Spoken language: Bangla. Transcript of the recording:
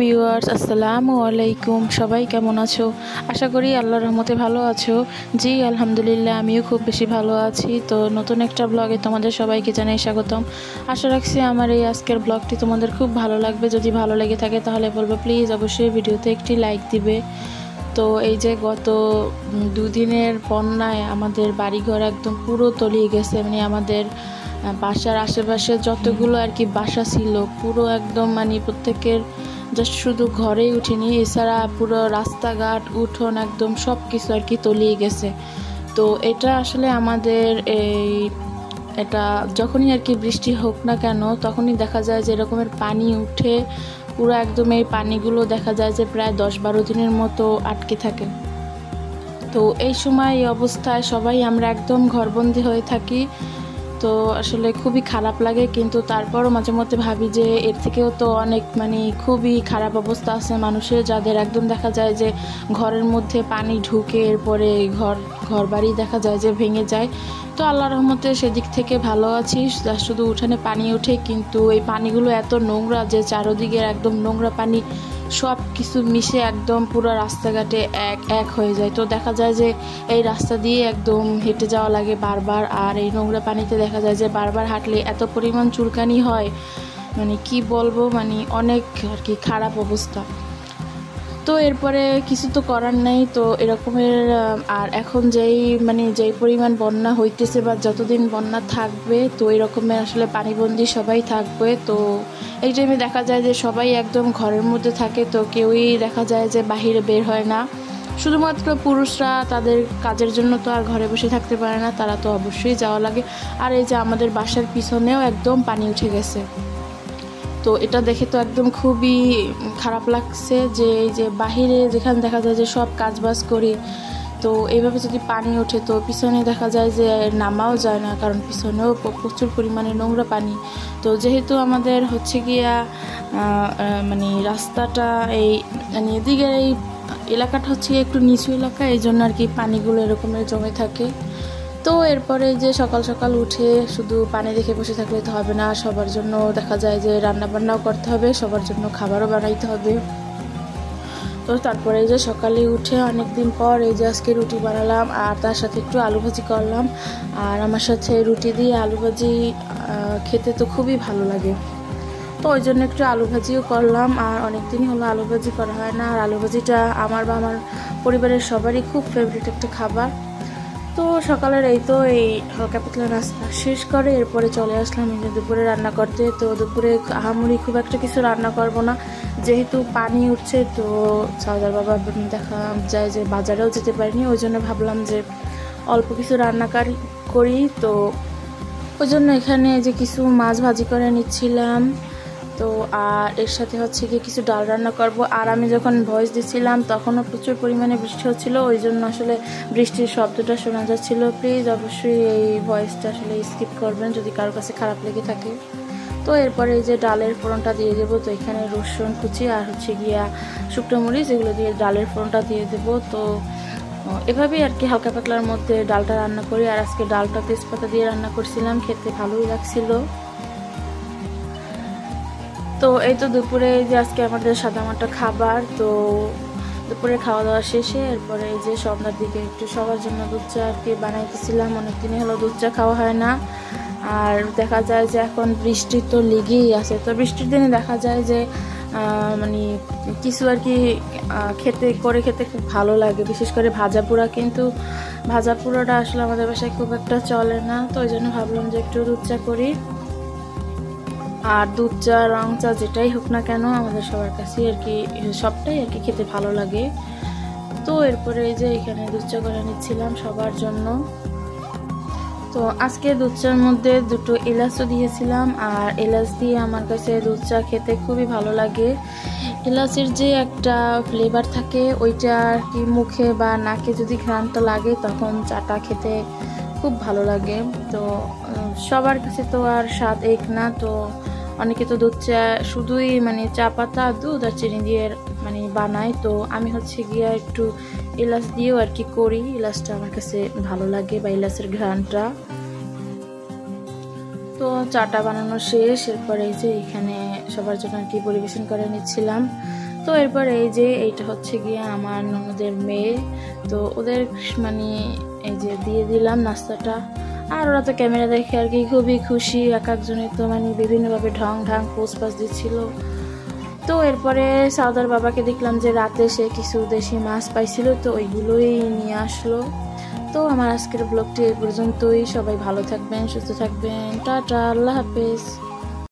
ভিউয়ার্স, আসসালামু আলাইকুম। সবাই কেমন আছো? আশা করি আল্লাহর রহমতে ভালো আছো। জি আলহামদুলিল্লাহ, আমিও খুব বেশি ভালো আছি। তো নতুন একটা ব্লগে তোমাদের সবাইকে জানাই স্বাগতম। আশা রাখছি আমার এই আজকের ব্লগটি তোমাদের খুব ভালো লাগবে। যদি ভালো লেগে থাকে তাহলে বলবো প্লিজ অবশ্যই ভিডিওতে একটি লাইক দিবে। তো এই যে গত দুদিনের বন্যায় আমাদের বাড়িঘর একদম পুরো তলিয়ে গেছে। মানে আমাদের বাসার আশেপাশে যতগুলো আর কি বাসা ছিল পুরো একদম মানে প্রত্যেকের জাস্ট শুধু ঘরেই উঠেনি, এছাড়া পুরো রাস্তাঘাট উঠোন একদম সব কিছু আর কি তলিয়ে গেছে। তো এটা আসলে আমাদের এটা যখনই আর কি বৃষ্টি হোক না কেন তখনই দেখা যায় যে এরকমের পানি উঠে পুরো একদম এই পানিগুলো দেখা যায় যে প্রায় 10-12 দিনের মতো আটকে থাকে। তো এই সময় এই অবস্থায় সবাই আমরা একদম ঘরবন্দি হয়ে থাকি। তো আসলে খুবই খারাপ লাগে, কিন্তু তারপরও মাঝে মধ্যে ভাবি যে এর থেকেও তো অনেক মানে খুবই খারাপ অবস্থা আছে মানুষের, যাদের একদম দেখা যায় যে ঘরের মধ্যে পানি ঢুকে এরপরে ঘর বাড়ি দেখা যায় যে ভেঙে যায়। তো আল্লাহর রহমতে সেদিক থেকে ভালো আছি, শুধু উঠানে পানি ওঠে, কিন্তু এই পানিগুলো এত নোংরা যে চারদিকের একদম নোংরা পানি সব কিছু মিশে একদম পুরো রাস্তাঘাটে এক হয়ে যায়। তো দেখা যায় যে এই রাস্তা দিয়ে একদম হেঁটে যাওয়া লাগে বারবার, আর এই নোংরা পানিতে দেখা যায় যে বারবার হাঁটলে এত পরিমাণ চুলকানি হয়, মানে কি বলবো, মানে অনেক আর কি খারাপ অবস্থা। তো এরপরে কিছু তো করার নেই। তো এরকমের আর এখন যেই পরিমাণ বন্যা হইতেছে বা যতদিন বন্যা থাকবে তো এরকমের আসলে পানিবন্দী সবাই থাকবে। তো এই টাইমে দেখা যায় যে সবাই একদম ঘরের মধ্যে থাকে, তো কেউই দেখা যায় যে বাহিরে বের হয় না। শুধুমাত্র পুরুষরা তাদের কাজের জন্য তো আর ঘরে বসে থাকতে পারে না, তারা তো অবশ্যই যাওয়া লাগে। আর এই যে আমাদের বাসার পিছনেও একদম পানি উঠে গেছে। তো এটা দেখে তো একদম খুবই খারাপ লাগছে যে এই যে বাহিরে যেখানে দেখা যায় যে সব কাজবাজ করি, তো এইভাবে যদি পানি ওঠে তো পিছনে দেখা যায় যে নামাও যায় না, কারণ পিছনেও প্রচুর পরিমাণে নোংরা পানি। তো যেহেতু আমাদের হচ্ছে গিয়া মানে রাস্তাটা এই মানে এদিকের এই এলাকাটা হচ্ছে একটু নিচু এলাকা, এই জন্য আর কি পানিগুলো এরকমের জমে থাকে। তো এরপরে যে সকাল সকাল উঠে শুধু পানি দেখে বসে থাকলে তো হবে না, সবার জন্য দেখা যায় যে রান্না বান্নাও করতে হবে, সবার জন্য খাবারও বানাইতে হবে। তো তারপরে যে সকালে উঠে অনেক দিন পর এই যে আজকে রুটি বানালাম, আর তার সাথে একটু আলু ভাজি করলাম। আর আমার সাথে রুটি দিয়ে আলু ভাজি খেতে তো খুবই ভালো লাগে, তো ওই জন্য একটু আলু ভাজিও করলাম। আর অনেক দিনই হলো আলু ভাজি করা হয় না, আর আলু ভাজিটা আমার বা আমার পরিবারের সবারই খুব ফেভারিট একটা খাবার। তো সকালের এই হালকা পাতলা নাস্তা শেষ করে এরপরে চলে আসলাম এই যে দুপুরে রান্না করতে। তো দুপুরে আহামরি খুব একটা কিছু রান্না করব না, যেহেতু পানি উঠছে। তো সাউদার বাবা দেখা যায় যে বাজারেও যেতে পারিনি, ওই জন্য ভাবলাম যে অল্প কিছু রান্না করি। তো ওই জন্য এখানে যে কিছু মাছ ভাজি করে নিচ্ছিলাম। তো আর এর সাথে হচ্ছে গিয়ে কিছু ডাল রান্না করব। আর আমি যখন ভয়েস দিচ্ছিলাম তখনও প্রচুর পরিমাণে বৃষ্টি হচ্ছিল, ওই জন্য আসলে বৃষ্টির শব্দটা শোনা যাচ্ছিল। প্লিজ অবশ্যই এই ভয়েসটা আসলে স্কিপ করবেন যদি কারোর কাছে খারাপ লেগে থাকে। তো এরপরে এই যে ডালের ফোড়নটা দিয়ে দেবো। তো এখানে রসুন কুচি আর হচ্ছে গিয়া শুকনো মরিচ এগুলো দিয়ে ডালের ফোড়নটা দিয়ে দেবো। তো এভাবেই আর কি হালকা পাতলার মধ্যে ডালটা রান্না করি। আর আজকে ডালটা তেজপাতা দিয়ে রান্না করছিলাম, খেতে ভালোই লাগছিল। তো এই তো দুপুরে যে আজকে আমাদের সাদামাটা খাবার। তো দুপুরে খাওয়া দাওয়া শেষে এরপরে এই যে সন্ধ্যার দিকে একটু সবার জন্য দুধ চা আর কি বানাইতেছিলাম। অনেকদিনই হলো দুধ চা খাওয়া হয় না, আর দেখা যায় যে এখন বৃষ্টি তো লেগেই আছে। তো বৃষ্টির দিনে দেখা যায় যে মানে কিছু আর কি খেতে খুব ভালো লাগে, বিশেষ করে ভাজা পোড়া। কিন্তু ভাজা পোড়াটা আসলে আমাদের বাসায় খুব একটা চলে না, তো ওই জন্য ভাবলাম যে একটু দুধ চা করি। আর দুধ চা রং চা যেটাই হোক না কেন আমাদের সবার কাছে আর কি সবটাই আর কি খেতে ভালো লাগে। তো এরপরে এই যে এখানে দুধ চা করে নিচ্ছিলাম সবার জন্য। তো আজকে দুধ চার মধ্যে 2টো এলাচও দিয়েছিলাম, আর এলাচ দিয়ে আমার কাছে দুধ চা খেতে খুবই ভালো লাগে। এলাচের যে একটা ফ্লেভার থাকে ওইটা আর কি মুখে বা নাকে যদি ঘ্রাণটা লাগে তখন চাটা খেতে খুব ভালো লাগে। তো সবার কাছে তো আর স্বাদ এক না, তো অনেকে তো দুধ চা শুধুই মানে চা পাতা দুধ আর চিনি দিয়ে মানে বানায়। তো আমি হচ্ছে গিয়া একটু এলাচ দিয়েও আর কি করি, এলাচটা আমার কাছে ভালো লাগে বা এলাচের ঘ্রাণটা। তো চাটা বানানো শেষ, এরপরে এই যে এখানে সবার জন্য আর কি পরিবেশন করে নিচ্ছিলাম। তো এরপর এই যে এইটা হচ্ছে গিয়ে আমার ননদের মেয়ে, তো ওদের মানে এই যে দিয়ে দিলাম নাস্তাটা। আর ওরা তো ক্যামেরা দেখে আর কি খুবই খুশি, এক একজনের তো মানে বিভিন্নভাবে ঢং পোজ পাস দিচ্ছিল। তো এরপরে সাউদার বাবাকে দেখলাম যে রাতে সে কিছু দেশি মাছ পাইছিল, তো ওইগুলোই নিয়ে আসলো। তো আমার আজকের ব্লগটি এই পর্যন্তই। সবাই ভালো থাকবেন, সুস্থ থাকবেন, টাটা, আল্লাহ হাফেজ।